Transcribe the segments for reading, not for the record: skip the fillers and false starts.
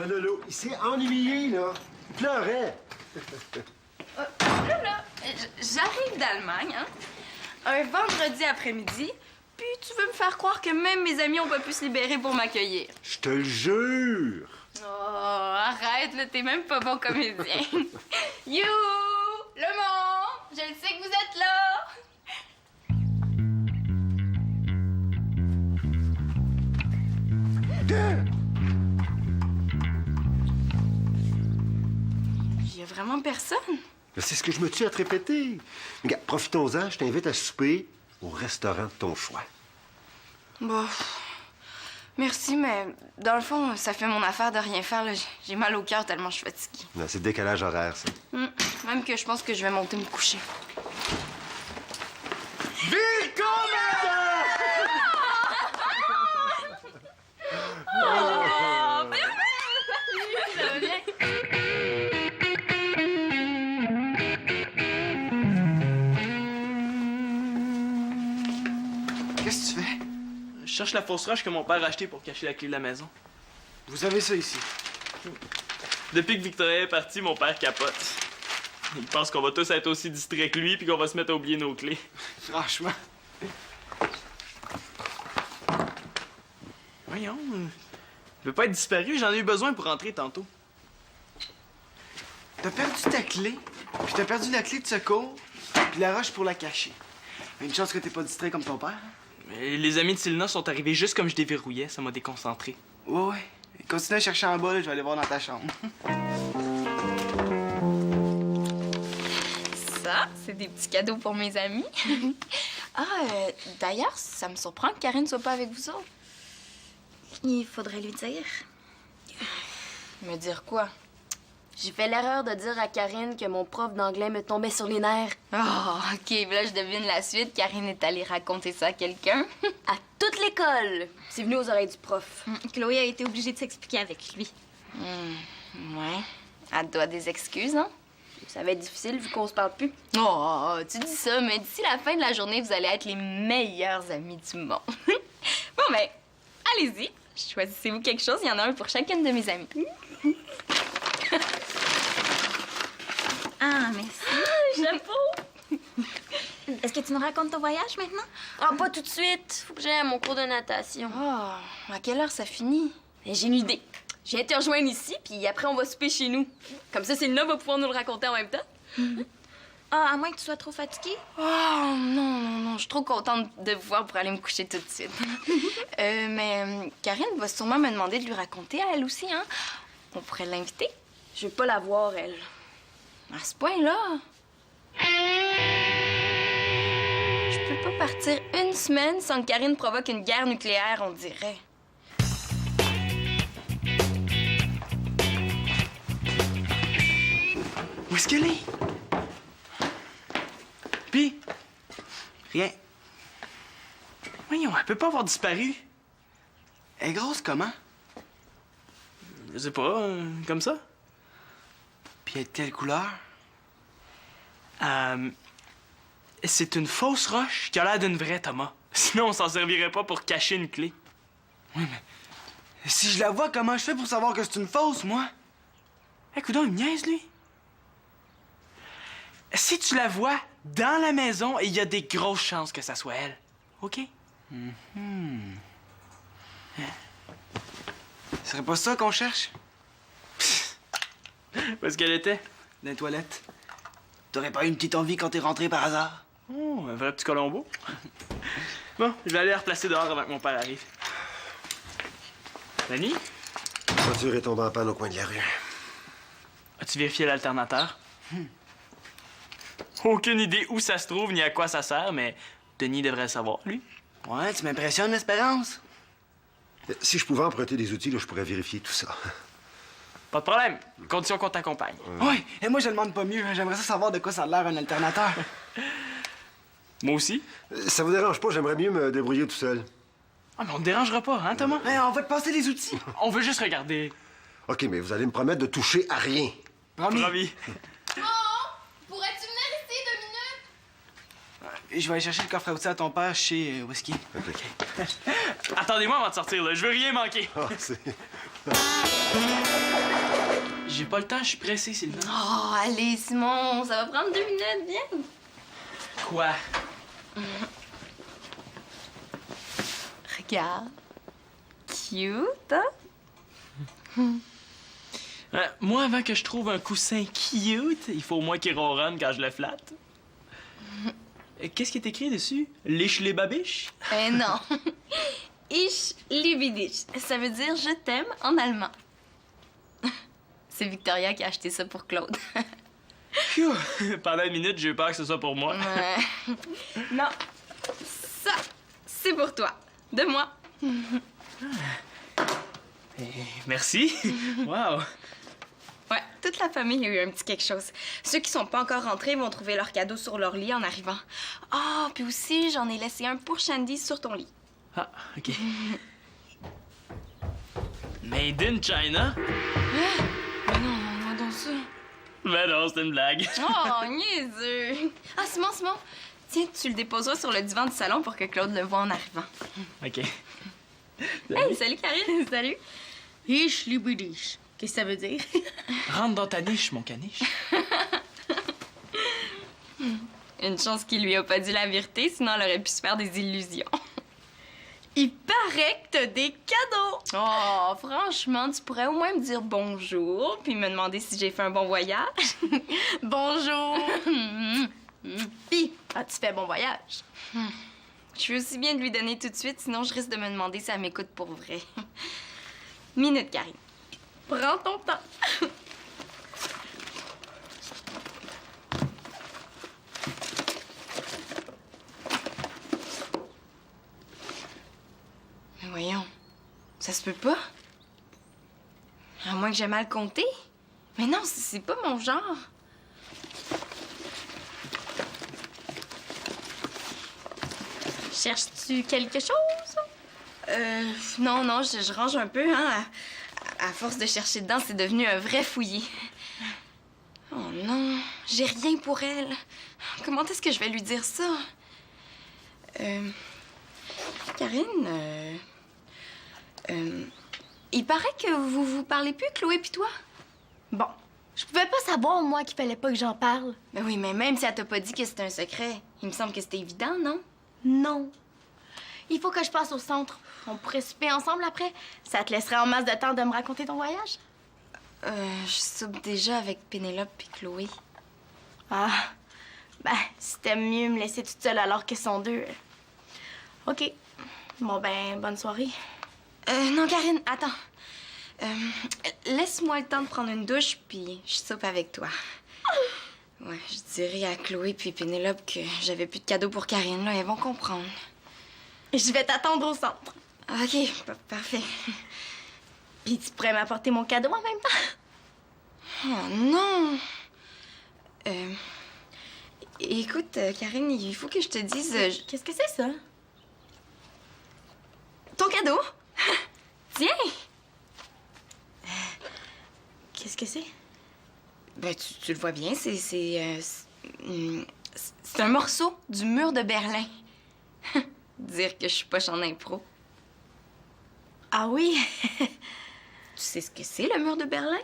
Lolo, il s'est ennuyé, là. Il pleurait. Là, j'arrive d'Allemagne, hein, un vendredi après-midi, puis tu veux me faire croire que même mes amis ont pas pu se libérer pour m'accueillir. Je te le jure. Oh, arrête, là, t'es même pas bon comédien. You! Le monde! Je le sais que vous êtes là! Il y a vraiment personne. C'est ce que je me tue à te répéter. Regarde, profitons-en, je t'invite à souper au restaurant de ton choix. Bon, merci, mais dans le fond, ça fait mon affaire de rien faire. Là. J'ai mal au cœur tellement je suis fatiguée. Non, c'est le décalage horaire, ça. Même que je pense que je vais monter me coucher. Qu'est-ce que tu fais? Je cherche la fausse roche que mon père a achetée pour cacher la clé de la maison. Vous avez ça ici. Depuis que Victoria est partie, mon père capote. Il pense qu'on va tous être aussi distraits que lui puis qu'on va se mettre à oublier nos clés. Franchement. Voyons, il veut pas être disparu, j'en ai eu besoin pour rentrer tantôt. T'as perdu ta clé, puis t'as perdu la clé de secours, puis la roche pour la cacher. Une chance que t'es pas distrait comme ton père. Mais les amis de Sylna sont arrivés juste comme je déverrouillais, ça m'a déconcentré. Ouais. Continue à chercher en bas, là, je vais aller voir dans ta chambre. Ça, c'est des petits cadeaux pour mes amis. D'ailleurs, ça me surprend que Karine soit pas avec vous autres. Il faudrait lui dire. Me dire quoi? J'ai fait l'erreur de dire à Karine que mon prof d'anglais me tombait sur les nerfs. Oh, OK, là, je devine la suite. Karine est allée raconter ça à quelqu'un. À toute l'école. C'est venu aux oreilles du prof. Chloé a été obligée de s'expliquer avec lui. Ouais. Elle doit des excuses, hein? Ça va être difficile vu qu'on se parle plus. Oh, tu dis ça, mais d'ici la fin de la journée, vous allez être les meilleurs amis du monde. Bon, ben, allez-y. Choisissez-vous quelque chose. Il y en a un pour chacune de mes amies. Ah, merci. Chapeau! Est-ce que tu nous racontes ton voyage maintenant? Ah, pas tout de suite. Faut que j'aille à mon cours de natation. Oh, à quelle heure ça finit? Et j'ai une idée. Je viens te rejoindre ici, puis après, on va souper chez nous. Comme ça, Célina va pouvoir nous le raconter en même temps. Ah, à moins que tu sois trop fatiguée. Oh, non, je suis trop contente de vous voir pour aller me coucher tout de suite. Mais Karine va sûrement me demander de lui raconter à elle aussi, hein? On pourrait l'inviter. Je veux pas la voir, elle. À ce point-là. Je peux pas partir une semaine sans que Karine provoque une guerre nucléaire, on dirait. Où est-ce qu'elle est? Puis? Rien. Voyons, elle peut pas avoir disparu. Elle est grosse comment? Je sais pas, comme ça. Puis elle est de quelle couleur? C'est une fausse roche qui a l'air d'une vraie, Thomas. Sinon, on s'en servirait pas pour cacher une clé. Oui, mais si je la vois, comment je fais pour savoir que c'est une fausse, moi? Coudonc, il me niaise, lui. Si tu la vois dans la maison, il y a des grosses chances que ça soit elle. OK? Ce serait pas ça qu'on cherche? Où est-ce qu'elle était? Dans les toilettes. T'aurais pas eu une petite envie quand t'es rentré par hasard? Oh, un vrai petit Colombo. Bon, je vais aller la replacer dehors avant que mon père arrive. Danny, La voiture est tombée en panne au coin de la rue. as-tu vérifié l'alternateur? Aucune idée où ça se trouve ni à quoi ça sert, mais Denis devrait le savoir, lui. Ouais, tu m'impressionnes, Espérance. Si je pouvais emprunter des outils, là, je pourrais vérifier tout ça. Pas de problème. Condition qu'on t'accompagne. Ouais, et moi, je demande pas mieux. J'aimerais ça savoir de quoi ça a l'air un alternateur. Moi aussi. Ça vous dérange pas, j'aimerais mieux me débrouiller tout seul. Ah, mais on te dérangera pas, hein, Thomas? Ouais, on va te passer les outils. On veut juste regarder. OK, mais vous allez me promettre de toucher à rien. Promis. Promis. Pourrais-tu venir ici 2 minutes? Je vais aller chercher le coffre à outils à ton père chez Whisky. OK. Attendez-moi avant de sortir, là. Je veux rien manquer. Ah, c'est... J'ai pas le temps, je suis pressé, Sylvain. Oh, allez, Simon, ça va prendre 2 minutes, viens. Quoi? Regarde. Cute, hein? Moi, avant que je trouve un coussin cute, il faut au moins qu'il ronronne quand je le flatte. Qu'est-ce qui est écrit dessus? Liche les babiches? Non. Ich liebe dich. Ça veut dire je t'aime en allemand. C'est Victoria qui a acheté ça pour Claude. Phew! Pendant une minute, j'ai eu peur que ce soit pour moi. Non. Ça, c'est pour toi. De moi. Merci. Wow. Ouais, toute la famille a eu un petit quelque chose. Ceux qui sont pas encore rentrés vont trouver leur cadeau sur leur lit en arrivant. Ah, puis aussi, j'en ai laissé un pour Shandy sur ton lit. Ah, OK. Made in China? Mais non, moi donc ça. Ben non, c'est une blague. Oh, niaiseux. Ah, Simon, tiens, tu le déposeras sur le divan du salon pour que Claude le voie en arrivant. OK. Hey, salut Karine. Salut. Ich liebe dich. Qu'est-ce que ça veut dire? Rentre dans ta niche, mon caniche. Une chance qu'il lui a pas dit la vérité, sinon elle aurait pu se faire des illusions. Il paraît que t'as des cadeaux! Oh, franchement, tu pourrais au moins me dire bonjour, puis me demander si j'ai fait un bon voyage. Bonjour. Puis, as-tu fait bon voyage? Je suis aussi bien de lui donner tout de suite, sinon je risque de me demander si elle m'écoute pour vrai. Minute, Karine. Prends ton temps. Mais voyons, ça se peut pas. À moins que j'ai mal compté. Mais non, c'est pas mon genre. Cherches-tu quelque chose? Non, je range un peu, hein. À force de chercher dedans, c'est devenu un vrai fouillis. Oh non, j'ai rien pour elle. Comment est-ce que je vais lui dire ça? Karine, il paraît que vous parlez plus, Chloé pis toi? Bon, je pouvais pas savoir, moi, qu'il fallait pas que j'en parle. Ben oui, mais même si elle t'a pas dit que c'était un secret, il me semble que c'était évident, non? Non. Il faut que je passe au centre. On pourrait souper ensemble après. Ça te laisserait en masse de temps de me raconter ton voyage? Je soupe déjà avec Pénélope et Chloé. Ah, ben, si t'aimes mieux me laisser toute seule alors qu'ils sont deux. OK. Bon, ben, bonne soirée. Non, Karine, attends. Laisse-moi le temps de prendre une douche, puis je soupe avec toi. Ouais, je dirai à Chloé puis Pénélope que j'avais plus de cadeaux pour Karine, là. Elles vont comprendre. Je vais t'attendre au centre. OK, parfait. Puis tu pourrais m'apporter mon cadeau en même temps? Oh non! Écoute, Karine, il faut que je te dise... Qu'est-ce que c'est, ça? Ton cadeau! Tiens! Qu'est-ce que c'est? Ben, tu le vois bien, c'est un morceau du mur de Berlin. Dire que je suis poche en impro. Ah oui? Tu sais ce que c'est, le mur de Berlin?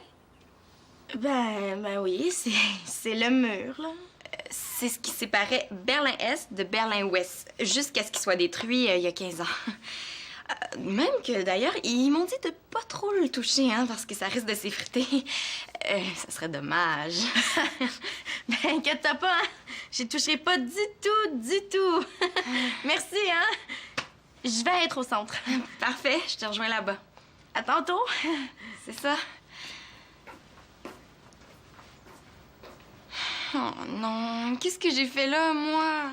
Ben oui, c'est le mur, là. C'est ce qui séparait Berlin-Est de Berlin-Ouest, jusqu'à ce qu'il soit détruit il y a 15 ans. Même que, d'ailleurs, ils m'ont dit de pas trop le toucher, hein, parce que ça risque de s'effriter. Ça serait dommage. Ben, inquiète-toi pas, hein? J'y toucherai pas du tout. Merci, hein? Je vais être au centre. Parfait, je te rejoins là-bas. À tantôt. C'est ça. Oh non, qu'est-ce que j'ai fait là, moi?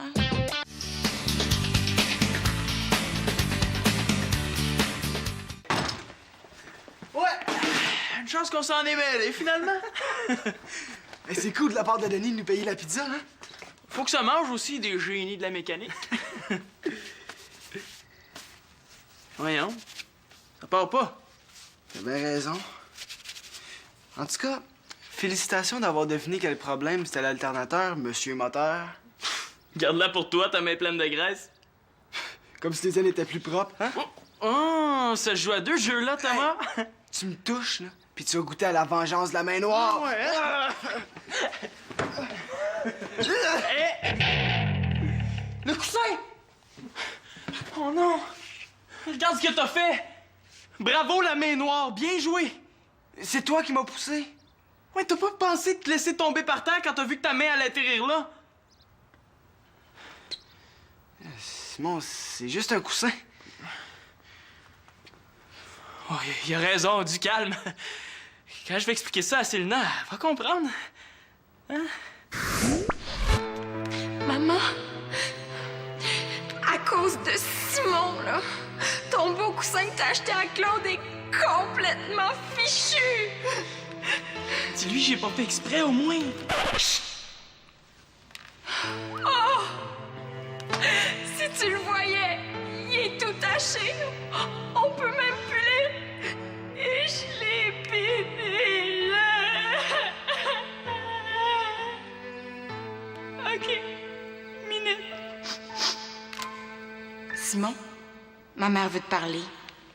Ouais! Une chance qu'on s'en est mêlé, finalement. Mais c'est cool de la part de Denis de nous payer la pizza, hein? Faut que ça mange aussi des génies de la mécanique. Voyons. Ça part pas. T'as bien raison. En tout cas, félicitations d'avoir deviné quel problème c'était l'alternateur, monsieur moteur. Garde-la pour toi, ta main pleine de graisse. Comme si les ailes étaient plus propres, hein? Oh, ça se joue à deux jeux là, Thomas. Tu me touches, là, puis tu vas goûter à la vengeance de la main noire. Le coussin! Oh non! Regarde ce que t'as fait! Bravo, la main noire! Bien joué! C'est toi qui m'as poussé. Ouais, t'as pas pensé de te laisser tomber par terre quand t'as vu que ta main allait atterrir là? Simon, c'est juste un coussin. Oh, il a raison, du calme. Quand je vais expliquer ça à Célina, elle va comprendre. Hein? Maman, à cause de Simon, là, ton beau coussin que t'as acheté à Claude est complètement fichu. Dis-lui, j'ai pas fait exprès au moins. Oh! Si tu le voyais, il est tout taché. On peut même plus lire. Et je l'ai pété, là. OK. Minute. Simon, ma mère veut te parler.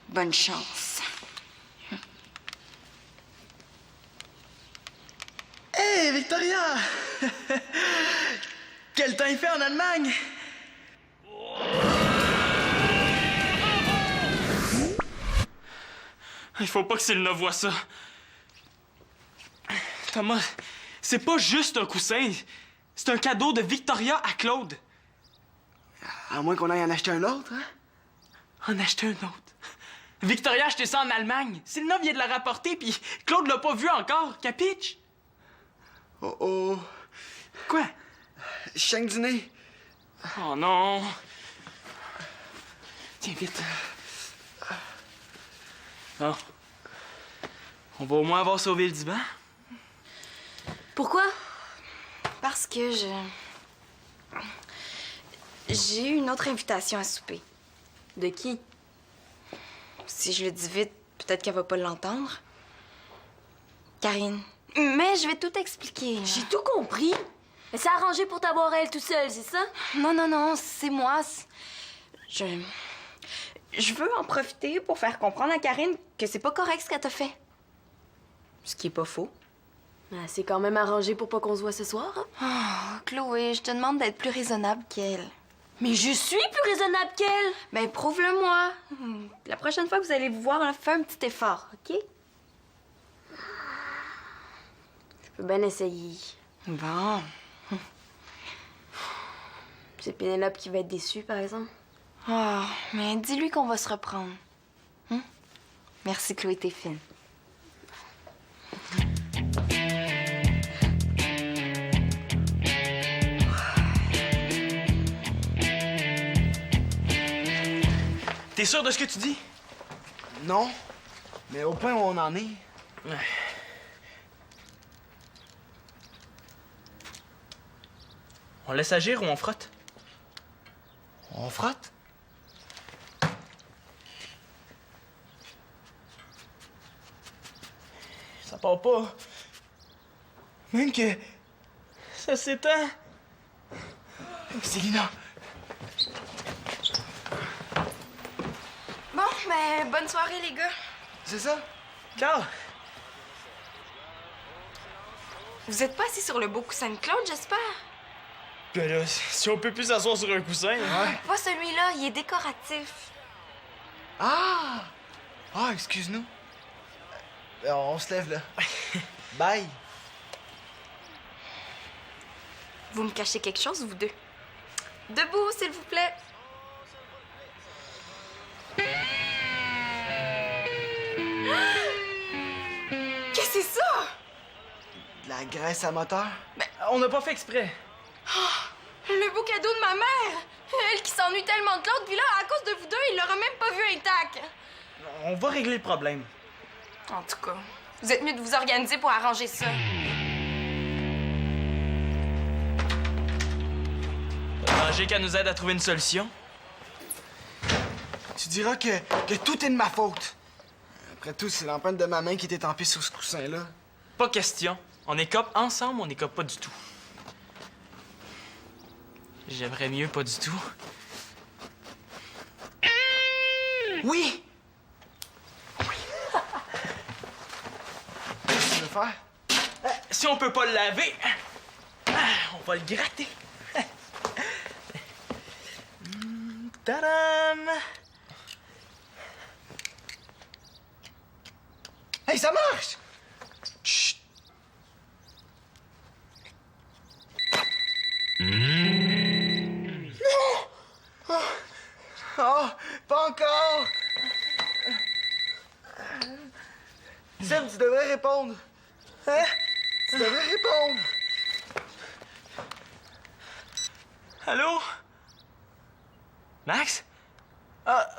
Bonne chance. Hey, Victoria! Quel temps il fait en Allemagne? Il faut pas que Célina voie ça. Thomas, c'est pas juste un coussin. C'est un cadeau de Victoria à Claude. À moins qu'on aille en acheter un autre, hein? En acheter un autre. Victoria a acheté ça en Allemagne. Célina vient de la rapporter, puis Claude l'a pas vu encore. Capiche? Oh oh. Quoi? Je saigne du nez. Oh non. Tiens, vite. Bon. On va au moins avoir sauvé le divan. Pourquoi? Parce que j'ai eu une autre invitation à souper. De qui? Si je le dis vite, peut-être qu'elle va pas l'entendre. Karine. Mais je vais tout expliquer. J'ai tout compris. Elle s'est arrangée pour t'avoir elle tout seul, c'est ça? Non, c'est moi. Je veux en profiter pour faire comprendre à Karine que c'est pas correct ce qu'elle t'a fait. Ce qui est pas faux. Elle s'est quand même arrangée pour pas qu'on se voit ce soir. Hein? Oh, Chloé, je te demande d'être plus raisonnable qu'elle. Mais je suis plus raisonnable qu'elle! Ben, prouve-le-moi. La prochaine fois que vous allez vous voir, fais un petit effort, OK? Je peux bien essayer. Bon. C'est Pénélope qui va être déçue, par exemple. Oh, mais dis-lui qu'on va se reprendre. Merci, Chloé, t'es fine. T'es sûr de ce que tu dis? Non. Mais au point où on en est. Ouais. On laisse agir ou on frotte? On frotte? Ça part pas. Même que ça s'étend. Célina! Bon, ben, bonne soirée, les gars. C'est ça? Carl! Vous êtes pas assis sur le beau coussin de Claude, j'espère? Ben là, si on peut plus s'asseoir sur un coussin. Ouais. Pas celui-là, il est décoratif. Ah! Ah, excuse-nous. On se lève, là. Bye. Vous me cachez quelque chose, vous deux? Debout, s'il vous plaît. Qu'est-ce que c'est ça? De la graisse à moteur? On n'a pas fait exprès. Le beau cadeau de ma mère! Elle qui s'ennuie tellement de Claude, puis là, à cause de vous deux, il l'aura même pas vu intact. On va régler le problème. En tout cas, vous êtes mieux de vous organiser pour arranger ça. Danger qu'elle nous aide à trouver une solution. Tu diras que tout est de ma faute. Après tout, c'est l'empreinte de ma main qui était tampée sur ce coussin-là. Pas question. On écope ensemble, on écope pas du tout. J'aimerais mieux pas du tout. Oui! faire? Si on peut pas le laver, on va le gratter. Tadam! Hey, ça marche! Chut! Oh, pas encore! Sam, tu devrais répondre. Hein? Tu devrais répondre. Allô? Max? Ah,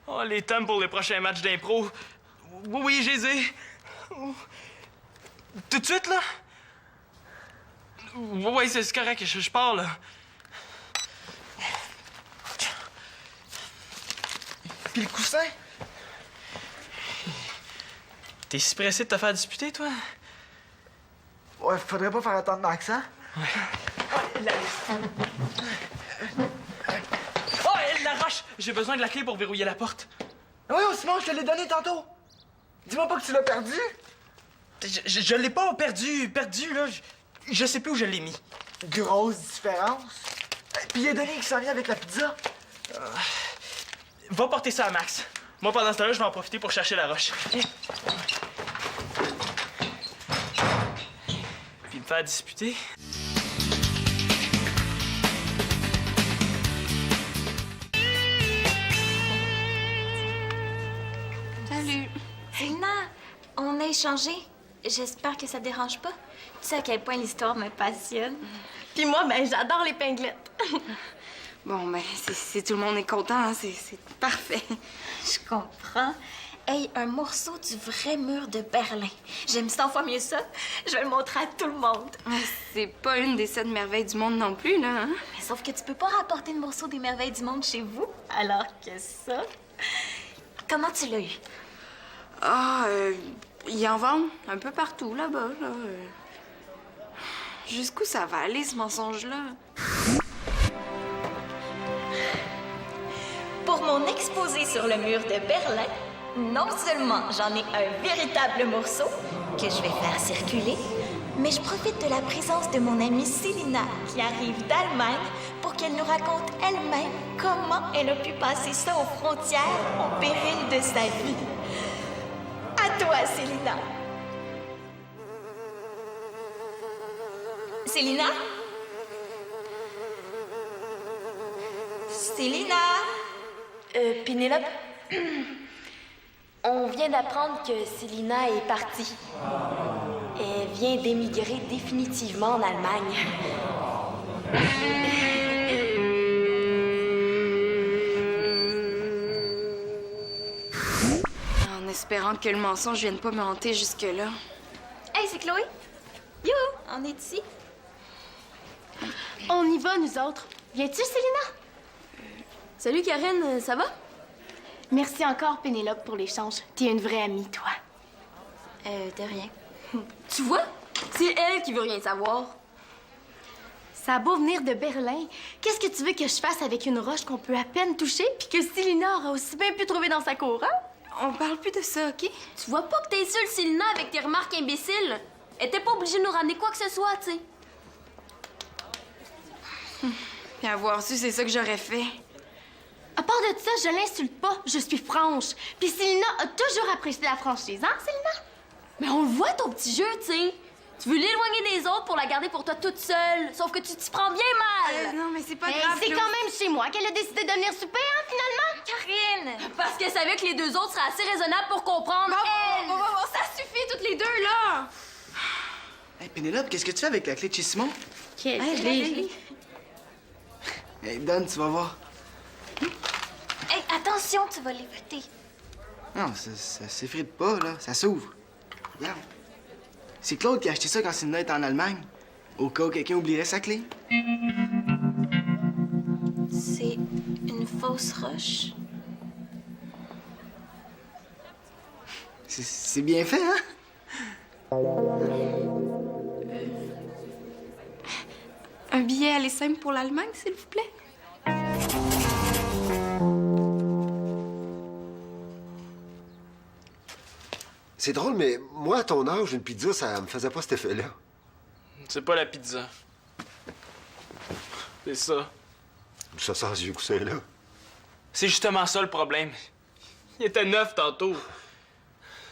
oh, les tomes pour le prochain match d'impro. Oui, je les ai. Tout de suite, là? Oui, c'est correct, je pars, là. Puis le coussin? T'es si pressé de te faire disputer, toi? Ouais, faudrait pas faire attendre Max, hein? Oh, la roche! J'ai besoin de la clé pour verrouiller la porte. Oui, Simon, je te l'ai donné tantôt. Dis-moi pas que tu l'as perdu. Je l'ai pas perdu, là. Je sais plus où je l'ai mis. Grosse différence. Puis il y a Denis qui s'en vient avec la pizza. Va porter ça à Max. Moi, pendant ce temps-là, je vais en profiter pour chercher la roche. Puis me faire disputer. Salut. Célina, on a échangé. J'espère que ça te dérange pas. Tu sais à quel point l'histoire me passionne. Puis moi, ben, j'adore les pinglettes. Bon, ben, si tout le monde est content, hein, c'est parfait. Je comprends. Hey, un morceau du vrai mur de Berlin. J'aime 100 fois mieux ça. Je vais le montrer à tout le monde. C'est pas une des 7 merveilles du monde non plus, là. Hein? Mais sauf que tu peux pas rapporter le morceau des merveilles du monde chez vous, alors que ça... Comment tu l'as eu? Ah, ils en vendent un peu partout là-bas, là. Jusqu'où ça va aller, ce mensonge-là? Pour mon exposé sur le mur de Berlin, non seulement j'en ai un véritable morceau que je vais faire circuler, mais je profite de la présence de mon amie Célina qui arrive d'Allemagne pour qu'elle nous raconte elle-même comment elle a pu passer ça aux frontières au péril de sa vie. À toi, Célina. Célina? Célina? Pénélope, on vient d'apprendre que Célina est partie. Elle vient d'émigrer définitivement en Allemagne. En espérant que le mensonge vienne pas me hanter jusque-là. Hey, c'est Chloé. Youhou, on est ici. On y va, nous autres. Viens-tu, Célina? Salut Karen, ça va? Merci encore, Pénélope, pour l'échange. T'es une vraie amie, toi. De rien. Tu vois? C'est elle qui veut rien savoir. Ça a beau venir de Berlin. Qu'est-ce que tu veux que je fasse avec une roche qu'on peut à peine toucher puis que Célina aura aussi bien pu trouver dans sa cour, hein? On parle plus de ça, OK? Tu vois pas que t'insultes Célina avec tes remarques imbéciles? Elle était pas obligée de nous ramener quoi que ce soit, tu sais. Puis avoir su, c'est ça que j'aurais fait. À part de ça, je l'insulte pas. Je suis franche. Puis Célina a toujours apprécié la franchise, hein, Célina? Mais on le voit, ton petit jeu, tu sais. Tu veux l'éloigner des autres pour la garder pour toi toute seule. Sauf que tu t'y prends bien mal. Non, mais c'est pas Hey, grave. c'est Chloé. quand même chez moi qu'elle a décidé de venir souper, hein, finalement? Karine! Parce qu'elle savait que les deux autres seraient assez raisonnables pour comprendre. Elle! Ça suffit, toutes les deux, là! Hey, Pénélope, qu'est-ce que tu fais avec la clé de chez Simon? Quelle Hey, donne, tu vas voir. Hey, attention, tu vas l'éviter. Non, ça s'effrite pas, là. Ça s'ouvre. Regarde. C'est Claude qui a acheté ça quand Célina était en Allemagne. Au cas où quelqu'un oublierait sa clé. C'est une fausse roche. C'est bien fait, hein? Un billet aller simple pour l'Allemagne, s'il vous plaît? C'est drôle, mais moi, à ton âge, une pizza, ça me faisait pas cet effet-là. C'est pas la pizza. C'est ça. Ça sent ce vieux coussin-là. C'est justement ça le problème. Il était neuf tantôt.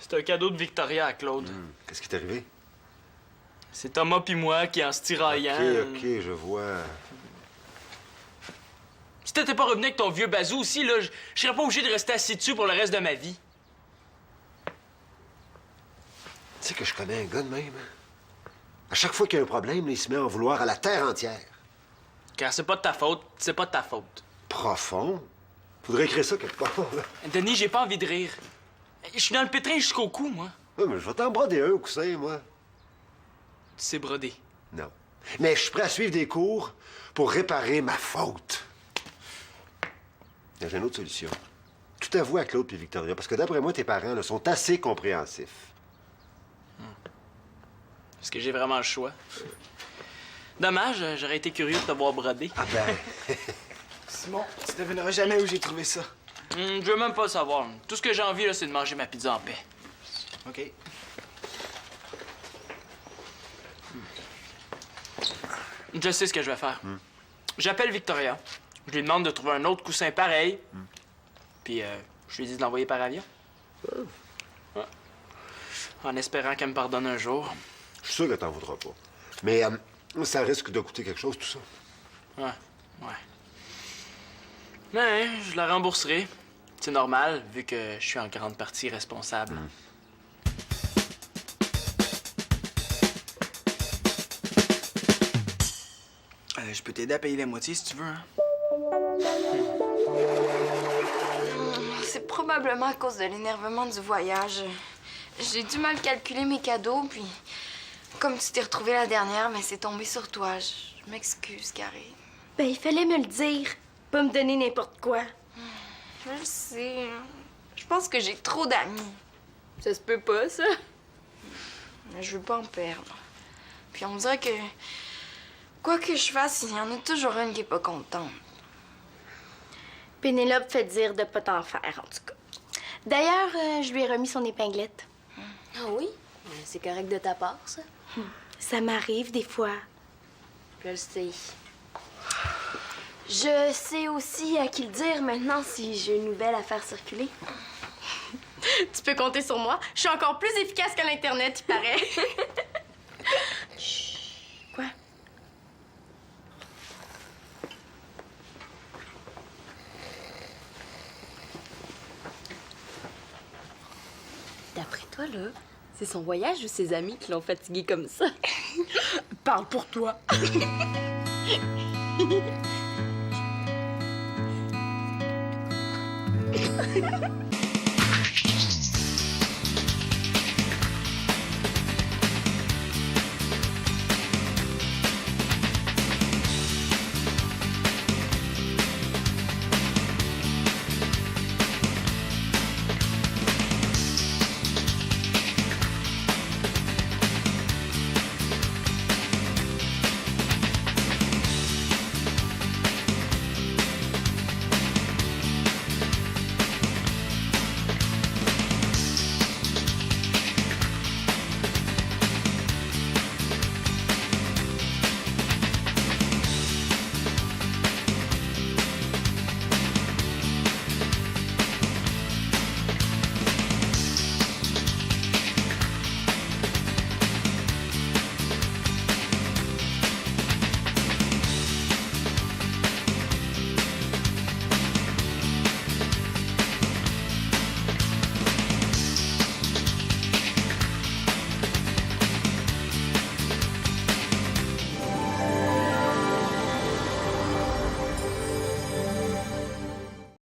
C'est un cadeau de Victoria à Claude. Qu'est-ce qui t'est arrivé? C'est Thomas puis moi qui, en se tiraillant... OK, je vois. Si t'étais pas revenu avec ton vieux bazou aussi, là, je serais pas obligé de rester assis dessus pour le reste de ma vie. Tu sais que je connais un gars de même, hein? À chaque fois qu'il y a un problème, là, il se met à en vouloir à la terre entière. Quand c'est pas de ta faute, c'est pas de ta faute. Profond? Faudrait écrire ça quelque part, là. Denis, j'ai pas envie de rire. Je suis dans le pétrin jusqu'au cou, moi. Ouais, mais je vais t'en broder un au coussin, moi. Tu sais broder. Non. Mais je suis prêt à suivre des cours pour réparer ma faute. J'ai une autre solution. Tout avouer à Claude et Victoria, parce que d'après moi, tes parents là, sont assez compréhensifs. Est-ce que j'ai vraiment le choix? Dommage, j'aurais été curieux de te voir broder. Ah ben... Simon, tu devineras jamais où j'ai trouvé ça. Je veux même pas le savoir. Tout ce que j'ai envie, là, c'est de manger ma pizza en paix. OK. Je sais ce que je vais faire. J'appelle Victoria. Je lui demande de trouver un autre coussin pareil. Puis je lui dis de l'envoyer par avion. Ouais. En espérant qu'elle me pardonne un jour. Je suis sûr qu'elle t'en voudra pas. Mais ça risque de coûter quelque chose, tout ça. Ouais. Mais je la rembourserai. C'est normal, vu que je suis en grande partie responsable. Je peux t'aider à payer la moitié si tu veux, hein. C'est probablement à cause de l'énervement du voyage. J'ai dû mal calculer mes cadeaux, puis comme tu t'es retrouvée la dernière, mais c'est tombé sur toi. Je m'excuse, Carré. Ben, il fallait me le dire. Pas me donner n'importe quoi. Je le sais. Je pense que j'ai trop d'amis. Ça se peut pas, ça. Mais je veux pas en perdre. Puis on dirait que quoi que je fasse, il y en a toujours une qui est pas contente. Pénélope fait dire de pas t'en faire, en tout cas. D'ailleurs, je lui ai remis son épinglette. Ah oui? C'est correct de ta part, ça. Ça m'arrive des fois. Je le sais. Je sais aussi à qui le dire maintenant si j'ai une nouvelle à faire circuler. Tu peux compter sur moi. Je suis encore plus efficace qu'à l'Internet, il paraît. Chut. Quoi? D'après toi, là, c'est son voyage ou ses amis qui l'ont fatigué comme ça? Parle pour toi.